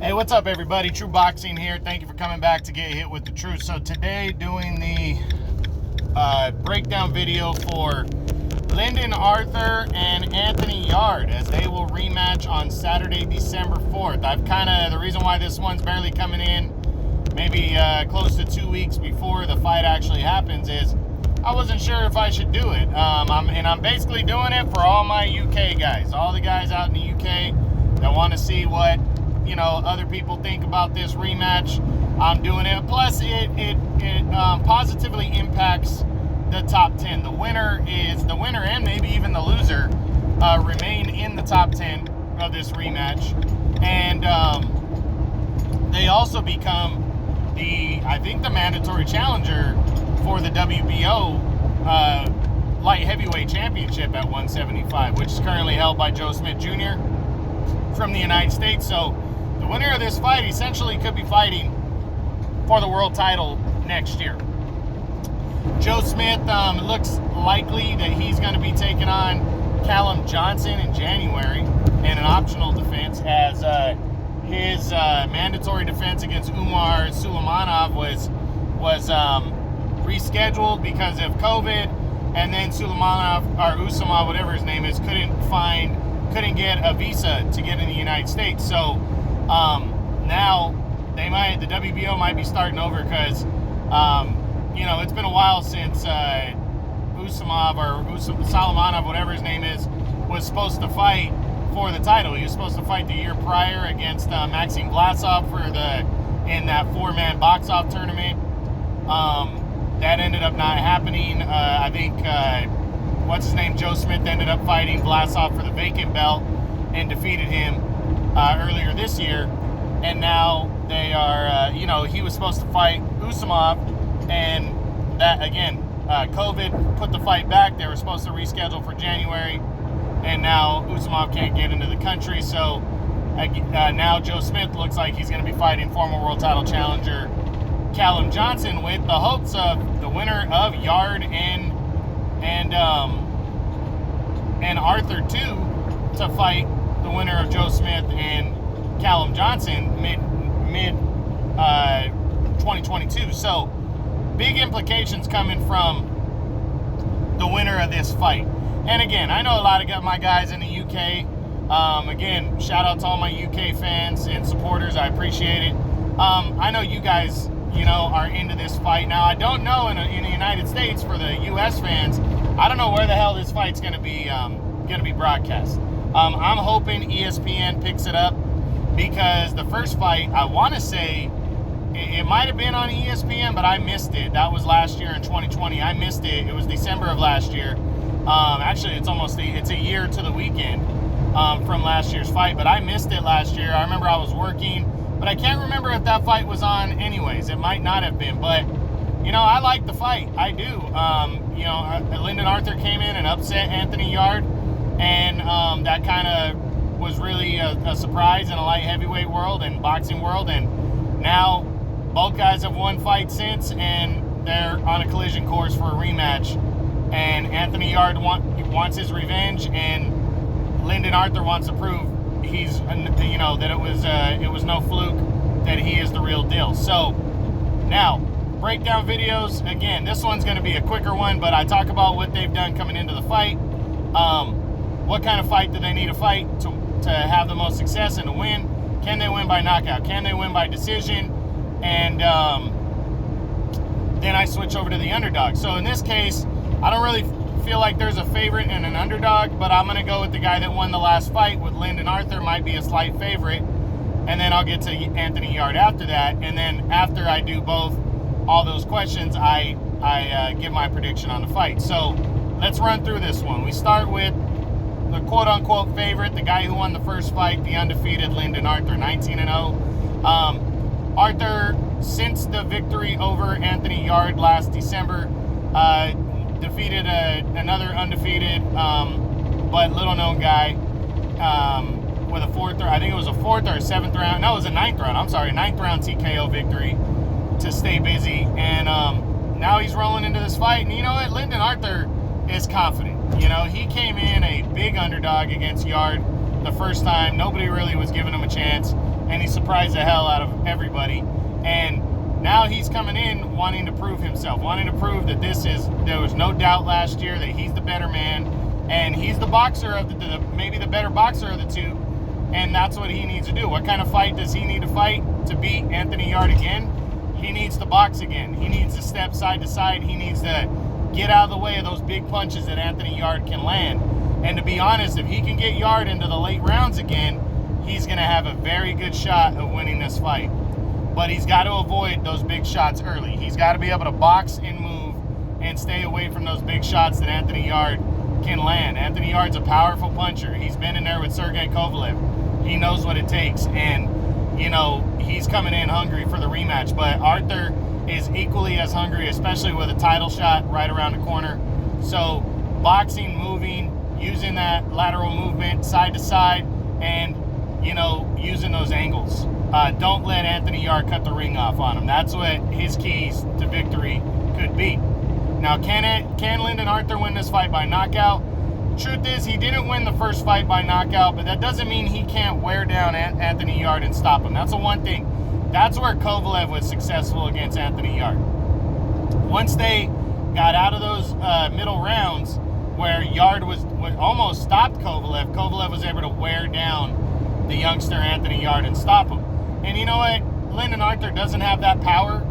Hey, what's up, everybody? True Boxing here. Thank you for coming back to get hit with the truth. So today, doing the breakdown video for Lyndon Arthur and Anthony Yarde as they will rematch on Saturday, December 4th. The reason why this one's barely coming in, maybe close to 2 weeks before the fight actually happens, is I wasn't sure if I should do it. I'm basically doing it for all my UK guys, all the guys out in the UK that want to see what other people think about this rematch. I'm doing it. Plus, it positively impacts the top 10. The winner and maybe even the loser remain in the top 10 of this rematch, and they also become the mandatory challenger for the WBO Light Heavyweight Championship at 175, which is currently held by Joe Smith Jr. from the United States. So the winner of this fight essentially could be fighting for the world title next year. Joe Smith, it looks likely that he's going to be taking on Callum Johnson in January, and an optional defense, as his mandatory defense against Umar Sulaimanov was rescheduled because of COVID, and then Usama, whatever his name is, couldn't get a visa to get in the United States. So now the WBO might be starting over because it's been a while since Sulaimanov, whatever his name is, was supposed to fight for the title. He was supposed to fight the year prior against Maxim Vlasov in that 4-man box-off tournament. That ended up not happening. Joe Smith ended up fighting Vlasov for the vacant belt and defeated him earlier this year. And now they are, he was supposed to fight Usama, and that, again, COVID put the fight back. They were supposed to reschedule for January, and now Usama can't get into the country. So now Joe Smith looks like he's going to be fighting former world title challenger Callum Johnson, with the hopes of the winner of Yarde and Arthur too to fight the winner of Joe Smith and Callum Johnson mid 2022. So big implications coming from the winner of this fight. And again, I know a lot of my guys in the UK. Again, shout out to all my UK fans and supporters. I appreciate it. I know you guys are into this fight. Now, I don't know in the United States, for the US fans, I don't know where the hell this fight's going to be broadcast. I'm hoping ESPN picks it up, because the first fight, I want to say it might have been on ESPN, but I missed it. That was last year in 2020. I missed it. It was December of last year. Actually, it's a year to the weekend from last year's fight, but I missed it last year. I remember I was working, but I can't remember if that fight was on anyways. It might not have been, but I like the fight. I do. Lyndon Arthur came in and upset Anthony Yarde, and that kind of was really a surprise in a light heavyweight world and boxing world. And now both guys have won fights since, and they're on a collision course for a rematch. And Anthony Yarde wants his revenge, and Lyndon Arthur wants to prove that it was no fluke, that he is the real deal. So now, breakdown videos. Again, this one's going to be a quicker one, but I talk about what they've done coming into the fight. What kind of fight do they need to fight to have the most success and to win? Can they win by knockout? Can they win by decision? And then I switch over to the underdog. So in this case, I don't really feel like there's a favorite and an underdog, but I'm going to go with the guy that won the last fight, with Lyndon Arthur might be a slight favorite. And then I'll get to Anthony Yarde after that. And then after I do all those questions, I give my prediction on the fight. So let's run through this one. We start with the quote-unquote favorite, the guy who won the first fight, the undefeated Lyndon Arthur, 19-0. Arthur, since the victory over Anthony Yarde last December, defeated another undefeated but little-known guy with a fourth or seventh round. No, it was a ninth round. I'm sorry, ninth round TKO victory to stay busy. And now he's rolling into this fight. And you know what? Lyndon Arthur is confident. He came in a big underdog against Yarde the first time. Nobody really was giving him a chance. and he surprised the hell out of everybody. And now he's coming in wanting to prove himself, wanting to prove that there was no doubt last year that he's the better man, and he's the boxer of maybe the better boxer of the two, and that's what he needs to do. What kind of fight does he need to fight to beat Anthony Yarde again? He needs to box again. He needs to step side to side. He needs to get out of the way of those big punches that Anthony Yarde can land. And to be honest, if he can get Yarde into the late rounds again, he's going to have a very good shot of winning this fight. But he's got to avoid those big shots early. He's got to be able to box and move and stay away from those big shots that Anthony Yarde can land. Anthony Yarde's a powerful puncher. He's been in there with Sergey Kovalev. He knows what it takes. And, you know, he's coming in hungry for the rematch. But Arthur is equally as hungry, especially with a title shot right around the corner. So boxing, moving, using that lateral movement side to side, and, you know, using those angles. Don't let Anthony Yarde cut the ring off on him. That's what his keys to victory could be. Now, can Lyndon Arthur win this fight by knockout? Truth is, he didn't win the first fight by knockout, but that doesn't mean he can't wear down Anthony Yarde and stop him. That's the one thing. That's where Kovalev was successful against Anthony Yarde. Once they got out of those middle rounds where Yarde was almost stopped Kovalev, Kovalev was able to wear down the youngster Anthony Yarde and stop him. And you know what? Lyndon Arthur doesn't have that power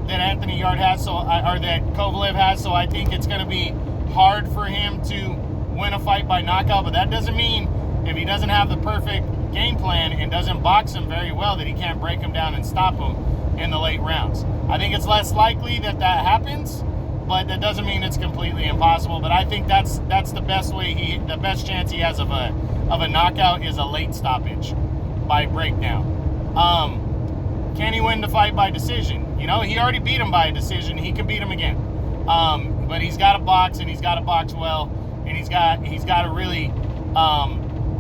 that Anthony Yarde has, or that Kovalev has, so I think it's going to be hard for him to win a fight by knockout. But that doesn't mean if he doesn't have the perfect game plan and doesn't box him very well that he can't break him down and stop him in the late rounds. I think it's less likely that happens, but that doesn't mean it's completely impossible. But I think that's the best way the best chance he has of a knockout is a late stoppage by breakdown. Can he win the fight by decision? You know, he already beat him by a decision. He can beat him again. But he's got to box, and he's got to box well, and he's got to really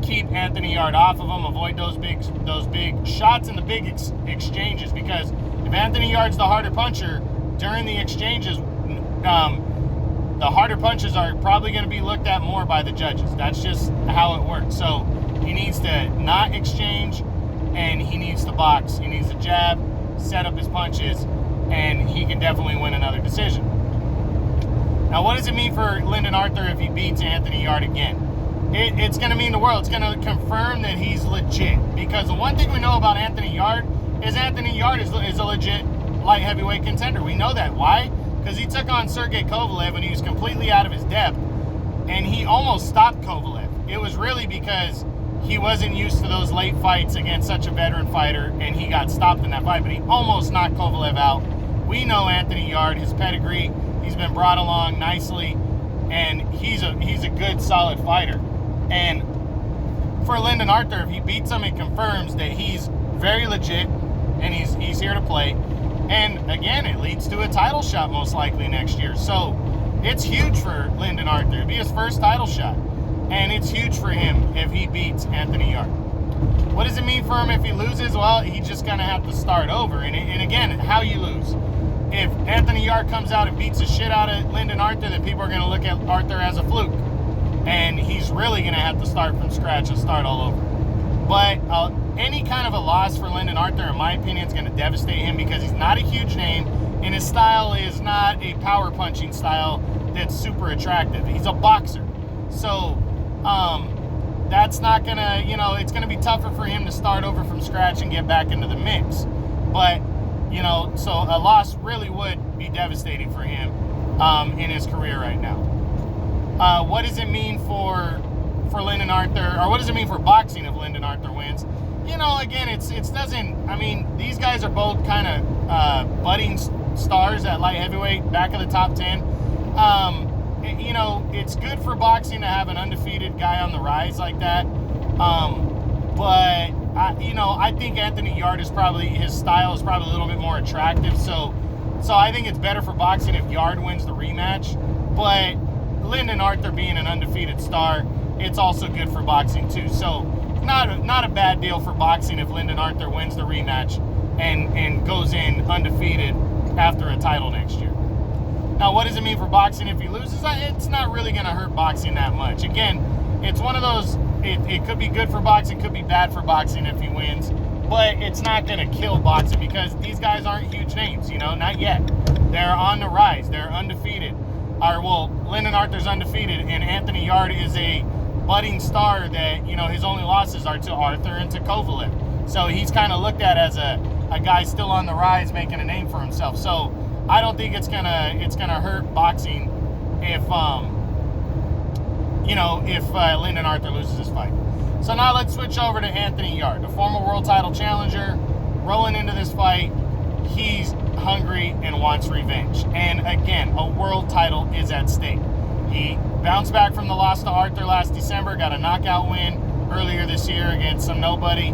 keep Anthony Yarde off of him, avoid those big shots and the big exchanges, because if Anthony Yarde's the harder puncher during the exchanges, the harder punches are probably going to be looked at more by the judges. That's just how it works. So he needs to not exchange, and he needs to box. He needs to jab, set up his punches, and he can definitely win another decision. Now, what does it mean for Lyndon Arthur if he beats Anthony Yarde again? It's going to mean the world. It's going to confirm that he's legit. Because the one thing we know about Anthony Yarde is Anthony Yarde is a legit light heavyweight contender. We know that. Why? Because he took on Sergey Kovalev and he was completely out of his depth. And he almost stopped Kovalev. It was really because he wasn't used to those late fights against such a veteran fighter, and he got stopped in that fight. But he almost knocked Kovalev out. We know Anthony Yarde, his pedigree. He's been brought along nicely, and he's a good, solid fighter. And for Lyndon Arthur, if he beats him, it confirms that he's very legit, and he's here to play. And again, it leads to a title shot most likely next year. So it's huge for Lyndon Arthur. It'll be his first title shot. And it's huge for him if he beats Anthony Yarde. What does it mean for him if he loses? Well, he's just going to have to start over. And again, how you lose. If Anthony Yarde comes out and beats the shit out of Lyndon Arthur, then people are going to look at Arthur as a fluke. And he's really going to have to start from scratch and start all over. But any kind of a loss for Lyndon Arthur, in my opinion, is going to devastate him because he's not a huge name, and his style is not a power punching style that's super attractive. He's a boxer. So that's not going to, it's going to be tougher for him to start over from scratch and get back into the mix. But, so a loss really would be devastating for him in his career right now. What does it mean for Lyndon Arthur, or what does it mean for boxing if Lyndon Arthur wins? Again, these guys are both kind of budding stars at light heavyweight, back of the top 10. It's good for boxing to have an undefeated guy on the rise like that. But I think Anthony Yarde his style is probably a little bit more attractive. So I think it's better for boxing if Yarde wins the rematch. But Lyndon Arthur being an undefeated star, it's also good for boxing too. So not a bad deal for boxing if Lyndon Arthur wins the rematch and goes in undefeated after a title next year. Now, what does it mean for boxing if he loses? It's not really going to hurt boxing that much. Again, it's one of those, it could be good for boxing, could be bad for boxing if he wins. but it's not going to kill boxing because these guys aren't huge names, you know, not yet. They're on the rise. They're undefeated. Lyndon Arthur's undefeated, and Anthony Yarde is a budding star that, you know, his only losses are to Arthur and to Kovalev. So he's kind of looked at as a guy still on the rise, making a name for himself. So I don't think it's gonna hurt boxing if Lyndon Arthur loses his fight. So now let's switch over to Anthony Yarde, the former world title challenger, rolling into this fight. He's hungry and wants revenge. And again, a world title is at stake. He bounced back from the loss to Arthur last December, got a knockout win earlier this year against some nobody,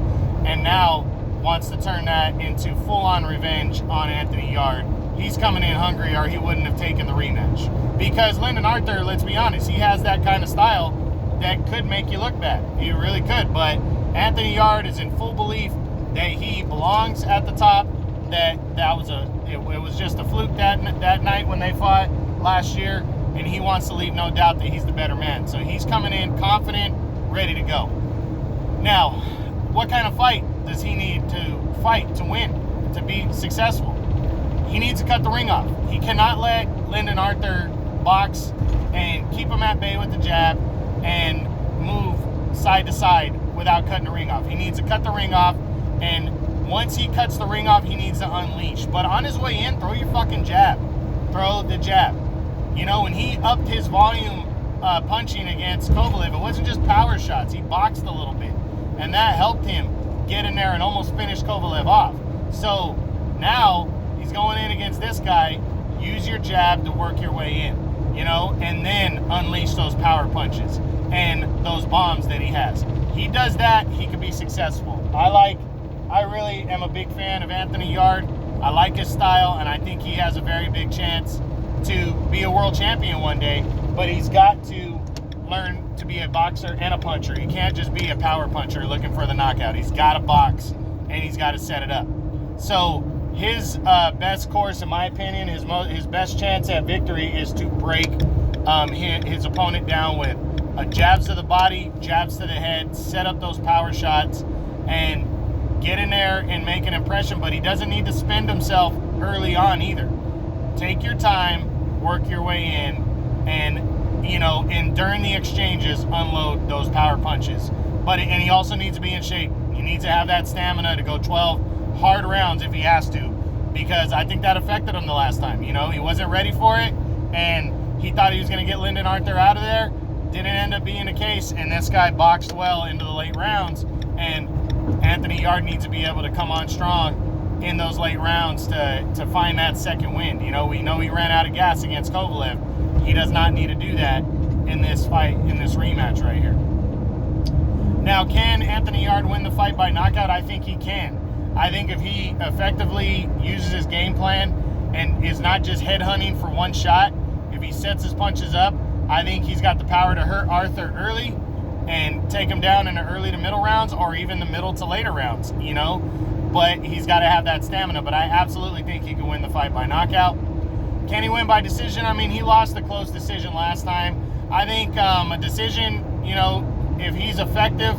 and now wants to turn that into full-on revenge on Anthony Yarde. He's coming in hungry, or he wouldn't have taken the rematch. Because Lyndon Arthur, let's be honest, he has that kind of style that could make you look bad. He really could. But Anthony Yarde is in full belief that he belongs at the top. It was just a fluke that night when they fought last year, and he wants to leave no doubt that he's the better man. So he's coming in confident, ready to go. Now, what kind of fight does he need to fight to win, to be successful? He needs to cut the ring off. He cannot let Lyndon Arthur box and keep him at bay with the jab and move side to side without cutting the ring off. He needs to cut the ring off, and once he cuts the ring off, he needs to unleash. But on his way in, throw your fucking jab. Throw the jab. You know, when he upped his volume punching against Kovalev, it wasn't just power shots. He boxed a little bit, and that helped him get in there and almost finish Kovalev off. So now he's going in against this guy. Use your jab to work your way in, you know, and then unleash those power punches and those bombs that he has. He does that, he could be successful. I really am a big fan of Anthony Yarde. I like his style, and I think he has a very big chance to be a world champion one day, but he's got to learn to be a boxer and a puncher. He can't just be a power puncher looking for the knockout. He's got to box, and he's got to set it up. So his best course, in my opinion, his best chance at victory is to break his opponent down with jabs to the body, jabs to the head, set up those power shots, and get in there and make an impression. But he doesn't need to spend himself early on either. Take your time, work your way in, and, you know, and during the exchanges, unload those power punches. And he also needs to be in shape. He needs to have that stamina to go 12 hard rounds if he has to, because I think that affected him the last time. You know, he wasn't ready for it, and he thought he was going to get Lyndon Arthur out of there. Didn't end up being the case, and this guy boxed well into the late rounds, and Anthony Yarde needs to be able to come on strong in those late rounds to find that second win. You know, we know he ran out of gas against Kovalev. He does not need to do that in this fight, in this rematch right here. Now, can Anthony Yarde win the fight by knockout? I think he can. I think if he effectively uses his game plan and is not just headhunting for one shot, if he sets his punches up, I think he's got the power to hurt Arthur early and take him down in the early to middle rounds, or even the middle to later rounds, you know. But he's got to have that stamina. But I absolutely think he can win the fight by knockout. Can he win by decision? I mean, he lost a close decision last time. I think a decision, you know, if he's effective,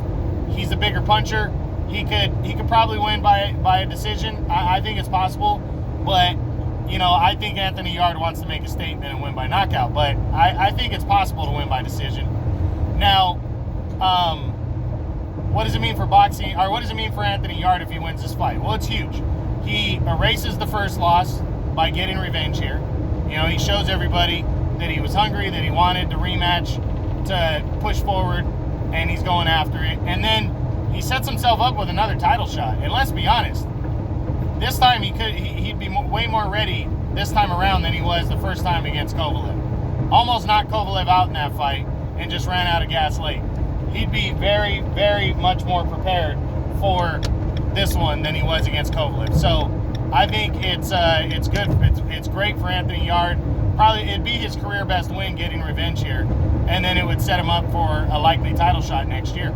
he's a bigger puncher. He could probably win by a decision. I think it's possible, but you know, I think Anthony Yarde wants to make a statement and win by knockout. But I think it's possible to win by decision. Now, what does it mean for boxing, or what does it mean for Anthony Yarde if he wins this fight? Well, it's huge. He erases the first loss by getting revenge here. You know, he shows everybody that he was hungry, that he wanted the rematch to push forward, and he's going after it. And then he sets himself up with another title shot. And let's be honest, this time he'd be way more ready this time around than he was the first time against Kovalev. Almost knocked Kovalev out in that fight and just ran out of gas late. He'd be very, very much more prepared for this one than he was against Kovalev. So I think it's good. It's great for Anthony Yarde. Probably it'd be his career best win, getting revenge here, and then it would set him up for a likely title shot next year.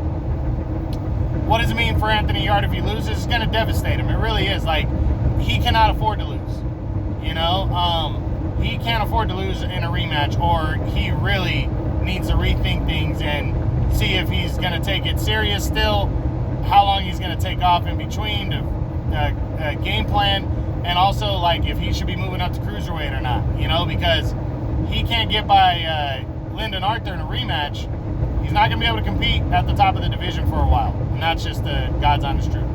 What does it mean for Anthony Yarde if he loses? It's going to devastate him. It really is. Like, he cannot afford to lose. You know, he can't afford to lose in a rematch, or he really needs to rethink things and see if he's going to take it serious still, how long he's going to take off in between to game plan, and also like if he should be moving up to cruiserweight or not, you know, because he can't get by Lyndon Arthur in a rematch. He's not going to be able to compete at the top of the division for a while, and that's just the God's honest truth.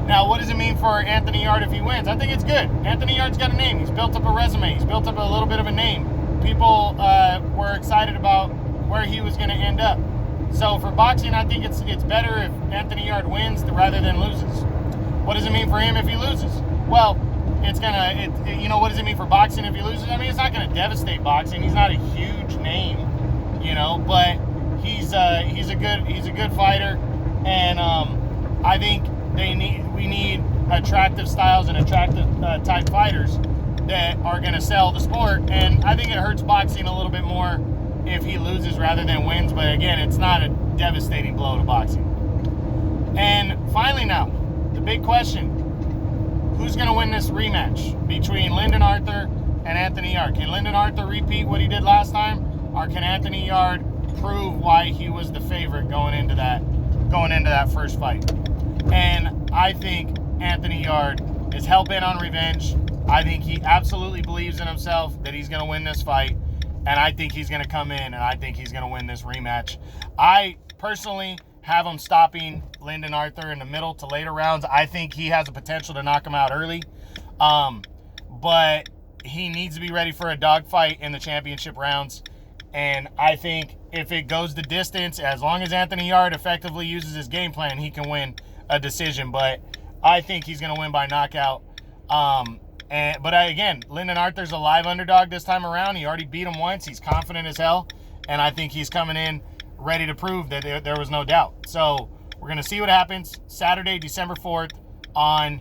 Now, what does it mean for Anthony Yarde if he wins? I think it's good. Anthony Yarde's got a name. He's built up a resume. He's built up a little bit of a name. People were excited about where he was going to end up. So for boxing, I think it's better if Anthony Yarde wins rather than loses. What does it mean for him if he loses? Well, you know, what does it mean for boxing if he loses? I mean, it's not going to devastate boxing. He's not a huge name, you know, but he's a good fighter, and I think we need attractive styles and attractive type fighters that are going to sell the sport. And I think it hurts boxing a little bit more if he loses rather than wins. But again, it's not a devastating blow to boxing. And finally, now the big question: who's going to win this rematch between Lyndon Arthur and Anthony Yarde? Can Lyndon Arthur repeat what he did last time, or can Anthony Yarde prove why he was the favorite going into that first fight? And I think Anthony Yarde is hell-bent on revenge. I think he absolutely believes in himself that he's going to win this fight, and I think he's going to come in, and I think he's going to win this rematch. I personally have him stopping Lyndon Arthur in the middle to later rounds. I think he has the potential to knock him out early, but he needs to be ready for a dogfight in the championship rounds. And I think if it goes the distance, as long as Anthony Yarde effectively uses his game plan, he can win a decision. But I think he's going to win by knockout. Again, Lyndon Arthur's a live underdog this time around. He already beat him once. He's confident as hell. And I think he's coming in ready to prove that there was no doubt. So we're going to see what happens Saturday, December 4th on,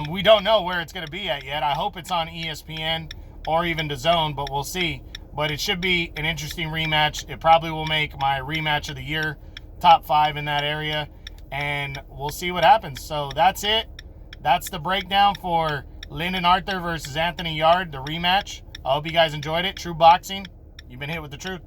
we don't know where it's going to be at yet. I hope it's on ESPN or even DAZN, but we'll see. But it should be an interesting rematch. It probably will make my rematch of the year, top 5 in that area. And we'll see what happens. So that's it. That's the breakdown for Lyndon Arthur versus Anthony Yarde, the rematch. I hope you guys enjoyed it. True boxing. You've been hit with the truth.